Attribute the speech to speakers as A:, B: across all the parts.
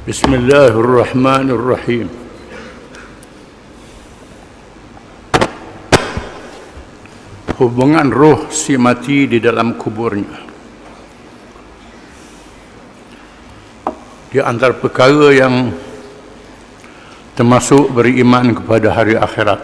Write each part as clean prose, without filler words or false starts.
A: Bismillahirrahmanirrahim. Hubungan roh si mati di dalam kuburnya. Di antara perkara yang termasuk beriman kepada hari akhirat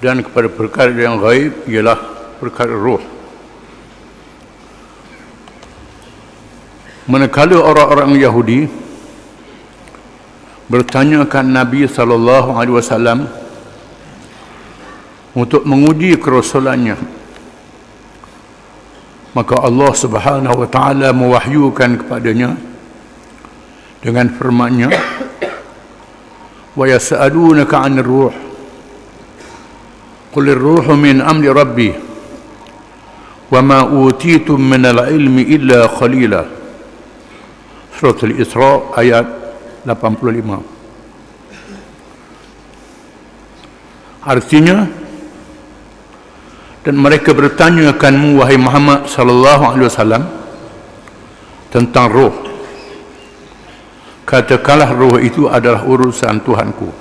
A: dan kepada perkara yang gaib ialah perkara roh. Manakala orang-orang Yahudi bertanyakan Nabi SAW untuk menguji kerasulannya, maka Allah Subhanahu wa taala mewahyukan kepadanya dengan firman-Nya, wa yas'alunaka 'anir ruh qul ar-ruhu min amri rabbi wa ma utitum min al-ilmi illa qalila. Surah Al-Isra ayat 85. Artinya, dan mereka bertanya akanmu wahai Muhammad sallallahu alaihi wasallam tentang roh. Katakanlah roh itu adalah urusan Tuhanku,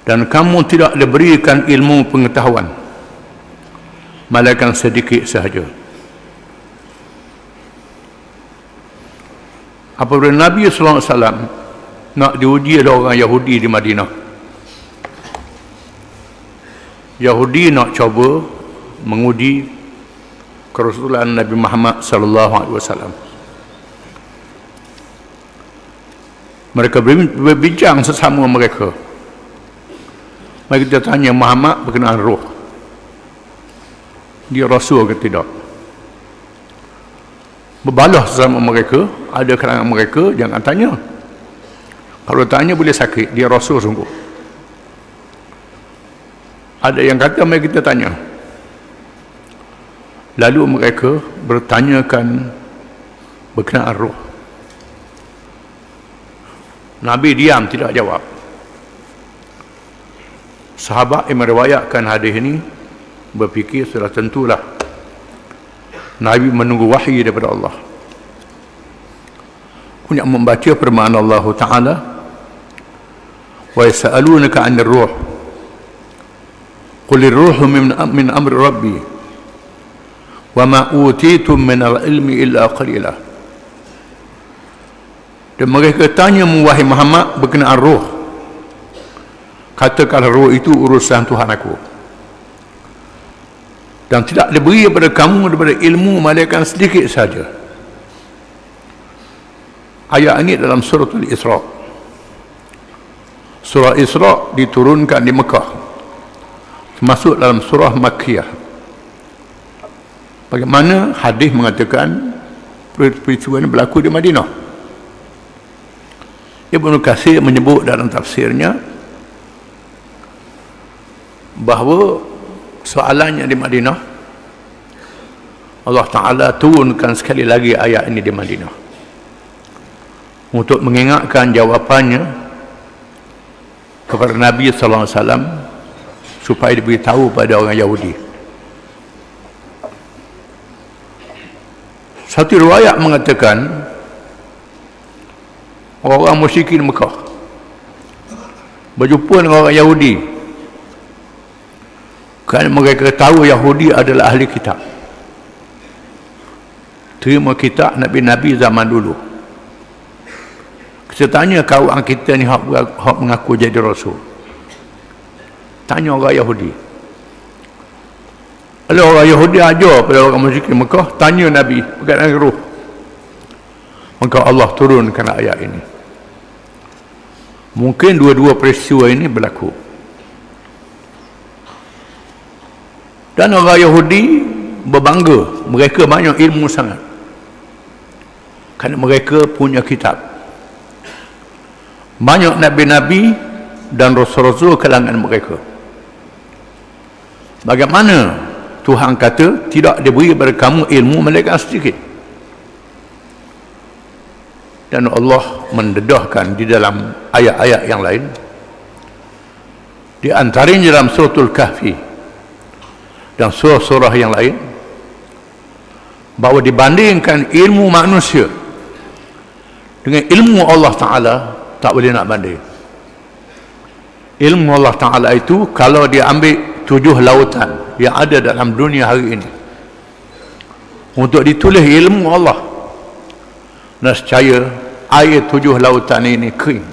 A: dan kamu tidak diberikan ilmu pengetahuan malaikat sedikit sahaja. Apabila Nabi SAW nak diuji oleh orang Yahudi di Madinah, Yahudi nak cuba menguji kerasulan Nabi Muhammad SAW. Mereka berbincang sesama mereka. Mereka tanya Muhammad berkenaan roh, dia rasul ke tidak. Berbalah sesama mereka. Ada kalangan mereka jangan tanya, kalau tanya boleh sakit, dia rasul sungguh. Ada yang kata mari kita tanya. Lalu mereka bertanyakan berkenaan roh. Nabi diam, tidak jawab. Sahabat yang meriwayatkan hadis ini berfikir sudah tentulah Nabi menunggu wahyu daripada Allah. Punya membaca firman Allah Ta'ala, wa yas'alunaka 'anir ruh qul ar-ruhu min amri rabbi wa ma utitum min al-ilmi illa qalila. Dan mereka tanya wahai Muhammad berkenaan roh, katakanlah roh itu urusan Tuhan aku, dan tidak diberi kepada kamu daripada ilmu malaikat sedikit saja. Ayat ini dalam surah Al-Isra. Surah Isra diturunkan di Mekah, termasuk dalam surah Makkiyah. Bagaimana hadis mengatakan peristiwa ini berlaku di Madinah. Ibnu Katsir menyebut dalam tafsirnya bahawa soalannya di Madinah, Allah Ta'ala turunkan sekali lagi ayat ini di Madinah untuk mengingatkan jawapannya kepada Nabi SAW supaya diberitahu pada orang Yahudi. Satu riwayat mengatakan orang musyrikin Mekah berjumpa dengan orang Yahudi kerana mereka tahu Yahudi adalah ahli kitab, terima kitab Nabi-Nabi zaman dulu. Kita tanya kawan kita ni hak mengaku jadi rasul, tanya orang Yahudi. Lalu orang Yahudi ajar pada orang musyrik Mekah, tanya Nabi berkaitan roh. Maka Allah turunkan ayat ini. Mungkin dua-dua peristiwa ini berlaku. Dan orang Yahudi berbangga, mereka banyak ilmu sangat, kerana mereka punya kitab. Banyak Nabi-Nabi dan Rasul-Rasul kalangan mereka. Bagaimana Tuhan kata tidak diberi kepada kamu ilmu malaikat sedikit. Dan Allah mendedahkan di dalam ayat-ayat yang lain, di antaranya dalam suratul Kahfi dan surah-surah yang lain, bahawa dibandingkan ilmu manusia Dengan ilmu Allah Ta'ala tak boleh nak banding. Ilmu Allah Ta'ala itu kalau dia ambil 7 lautan yang ada dalam dunia hari ini untuk ditulis ilmu Allah, nescaya air 7 lautan ini kering.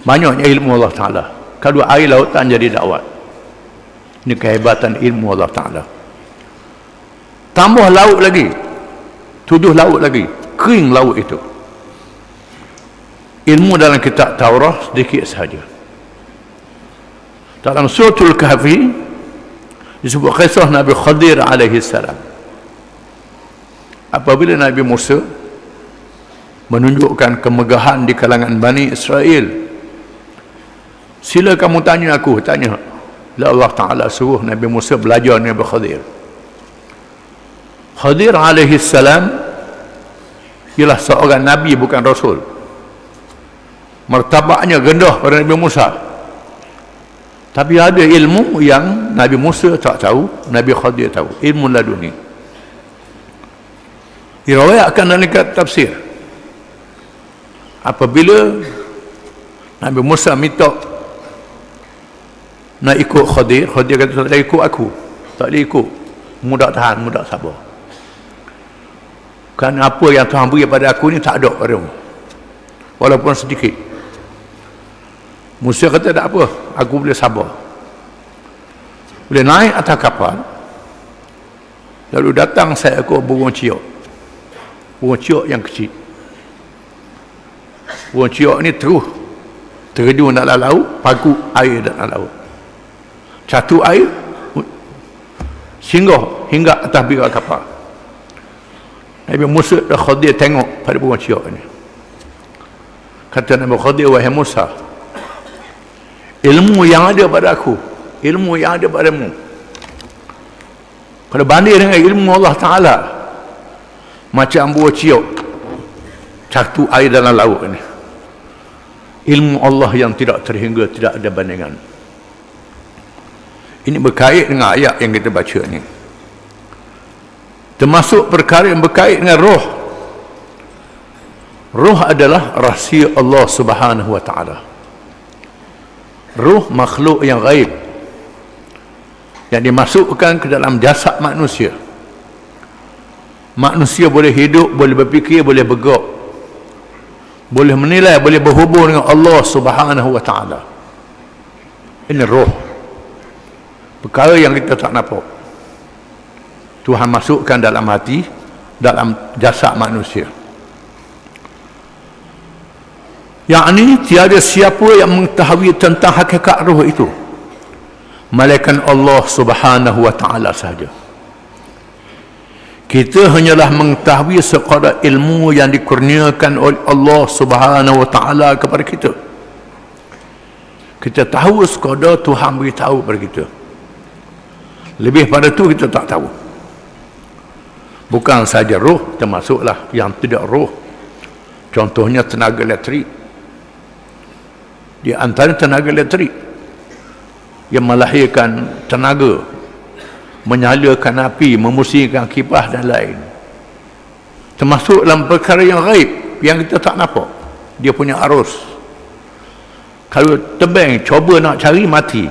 A: Banyaknya ilmu Allah Ta'ala. Kalau air lautan jadi dakwat. Ini kehebatan ilmu Allah Ta'ala. Tambah laut lagi, 7 laut lagi, kering laut itu. Ilmu dalam kitab Taurat sedikit sahaja. Dalam suratul Kahfi disebut kisah Nabi Khadir alaihi salam. Apabila Nabi Musa menunjukkan kemegahan di kalangan Bani Israel, sila kamu tanya aku, tanya. Allah Ta'ala suruh Nabi Musa belajar Nabi Khadir. Khadir alaihi salam ialah seorang Nabi bukan Rasul. Martabatnya rendah pada Nabi Musa. Tapi ada ilmu yang Nabi Musa tak tahu, Nabi Khadir tahu. Ilmu laduni. Diriwayatkan dalam kitab tafsir, apabila Nabi Musa minta nak ikut Khadir, Khadir kata tak boleh ikut aku, tak boleh ikut, mudah tahan, mudah sabar. Kerana apa yang Tuhan beri pada aku ni tak ada padamu, walaupun sedikit. Musa kata tak apa, aku boleh sabar. Boleh naik atas kapal, lalu datang saya ekor burung ciok. Burung ciok yang kecil. Burung ciok ni terus terjun dalam laut, pagu air dalam laut. Catu air singgah hingga atas birak kapal. Nabi Musa dan Khadir tengok pada burung ciok ni. Kata Nabi Khadir, wahai Musa, ilmu yang ada pada aku, ilmu yang ada padamu, kalau banding dengan ilmu Allah Ta'ala, macam burung ciok catu air dalam laut ni. Ilmu Allah yang tidak terhingga, tidak ada bandingan. Ini berkait dengan ayat yang kita baca ni, termasuk perkara yang berkait dengan roh. Roh adalah rahsia Allah Subhanahu wa Ta'ala. Roh makhluk yang gaib yang dimasukkan ke dalam jasad manusia. Manusia boleh hidup, boleh berfikir, boleh bergerak, boleh menilai, boleh berhubung dengan Allah Subhanahu wa Ta'ala. Ini roh, perkara yang kita tak nampak, Tuhan masukkan dalam hati, dalam jasad manusia. Yakni tiada siapa yang mengetahui tentang hakikat roh itu melainkan Allah Subhanahu wa Ta'ala sahaja. Kita hanyalah mengetahui sekadar ilmu yang dikurniakan oleh Allah Subhanahu wa Ta'ala kepada kita. Kita tahu sekadar Tuhan beritahu kepada kita. Lebih pada itu kita tak tahu. Bukan saja roh, termasuklah yang tidak roh. Contohnya tenaga elektrik. Di antara tenaga elektrik yang melahirkan tenaga, menyalakan api, memusingkan kipas dan lain, termasuk dalam perkara yang gaib yang kita tak nampak. Dia punya arus, kalau tebing cuba nak cari, mati.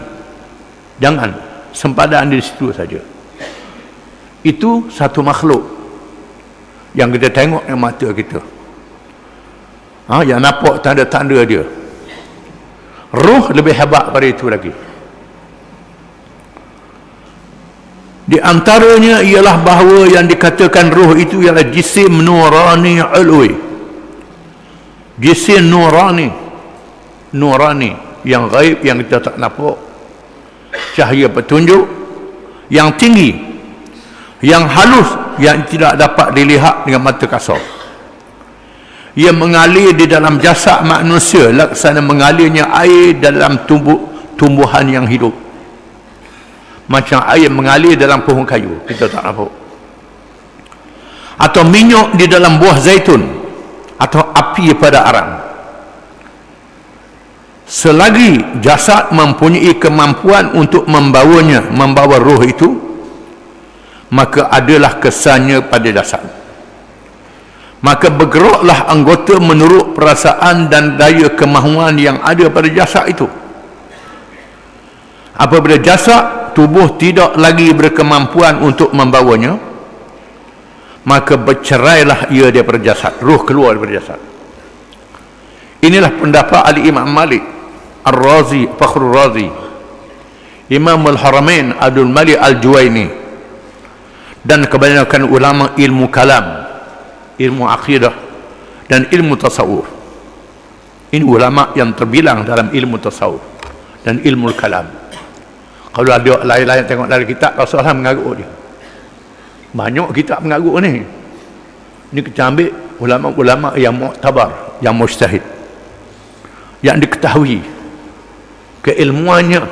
A: Jangan sempadan di situ saja. Itu satu makhluk yang kita tengok dengan mata kita, yang nampak tanda-tanda dia. Roh lebih hebat pada itu lagi. Di antaranya ialah bahawa yang dikatakan roh itu ialah jisim nurani ulwi. Jisim nurani, nurani yang gaib, yang kita tak nampak, cahaya petunjuk yang tinggi, yang halus, yang tidak dapat dilihat dengan mata kasar. Ia mengalir di dalam jasad manusia laksana mengalirnya air dalam tumbuhan yang hidup. Macam air mengalir dalam pohon kayu, kita tak nampak. Atau minyak di dalam buah zaitun, atau api pada arang. Selagi jasad mempunyai kemampuan untuk membawanya, membawa roh itu, maka adalah kesannya pada jasad. maka bergeraklah anggota menurut perasaan dan daya kemahuan yang ada pada jasad itu. Apabila jasad tubuh tidak lagi berkemampuan untuk membawanya, maka bercerailah ia daripada jasad, ruh keluar daripada jasad. Inilah pendapat Al-Imam Malik Ar-Razi, Fakhrul Razi, Imam Al-Haramain Abdul Malik Al-Juwaini, dan kebanyakan ulama ilmu kalam, ilmu akidah dan ilmu tasawuf. Ini ulama yang terbilang dalam ilmu tasawuf dan ilmu kalam. Kalau ada lain-lain tengok dari kitab, Rasulullah mengarut dia. Banyak kitab mengarut ni. Ini kita ambil ulama-ulama yang mu'tabar, yang mujtahid, yang diketahui keilmuannya,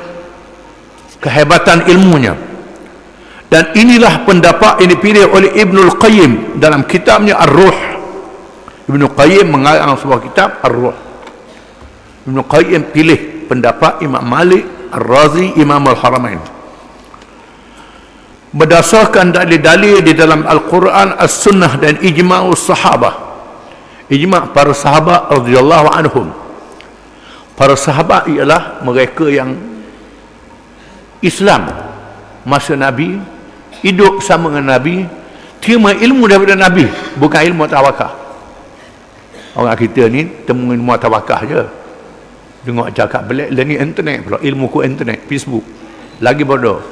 A: kehebatan ilmunya. Dan inilah pendapat yang dipilih oleh Ibnul Qayyim dalam kitabnya Ar-Ruh. Ibnul Qayyim mengarang sebuah kitab Ar-Ruh. Ibnul Qayyim pilih pendapat Imam Malik Ar-Razi, Imam Al-Haramain, berdasarkan dalil-dalil di dalam Al-Quran, As-Sunnah dan Ijma'us Sahabah. Ijma' para sahabat radhiyallahu anhum. Para sahabat ialah mereka yang Islam masa Nabi, hidup sama dengan Nabi, terima ilmu daripada Nabi, bukan ilmu tawakal. Orang kita ni temu ilmu tawakal je, tengok cakap belak, dan ni internet pula, ilmu ku internet, Facebook lagi bodoh.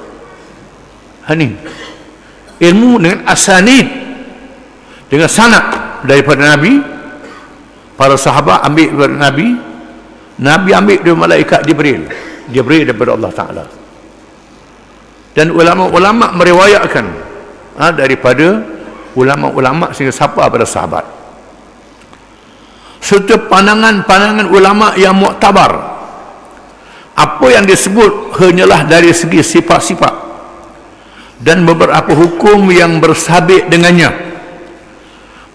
A: Ni ilmu dengan asanid, dengan sanad daripada Nabi. Para sahabat ambil daripada Nabi, Nabi ambil dari malaikat Jibril, Jibril daripada Allah Ta'ala. Dan ulama-ulama meriwayatkan daripada ulama-ulama sehingga sampai pada sahabat, serta pandangan-pandangan ulama yang muktabar. Apa yang disebut hanyalah dari segi sifat-sifat dan beberapa hukum yang bersabit dengannya,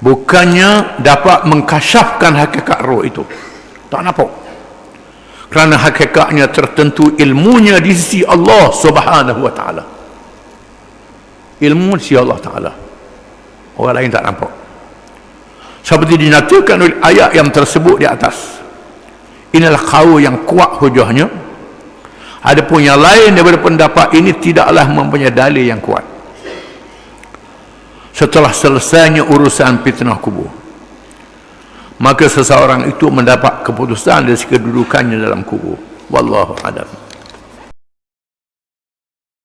A: bukannya dapat mengkasyafkan hakikat roh itu. Tak nampak, kerana hakikatnya tertentu ilmunya di sisi Allah Subhanahu wa ta'ala. Ilmu di sisi Allah Ta'ala, orang lain tak nampak, seperti dinyatakan oleh ayat yang tersebut di atas. Inilah qaul yang kuat hujahnya. Adapun yang lain daripada pendapat ini tidaklah mempunyai dalil yang kuat. Setelah selesainya urusan fitnah kubur, maka seseorang itu mendapat keputusan dari kedudukannya dalam kubur. Wallahu a'lam.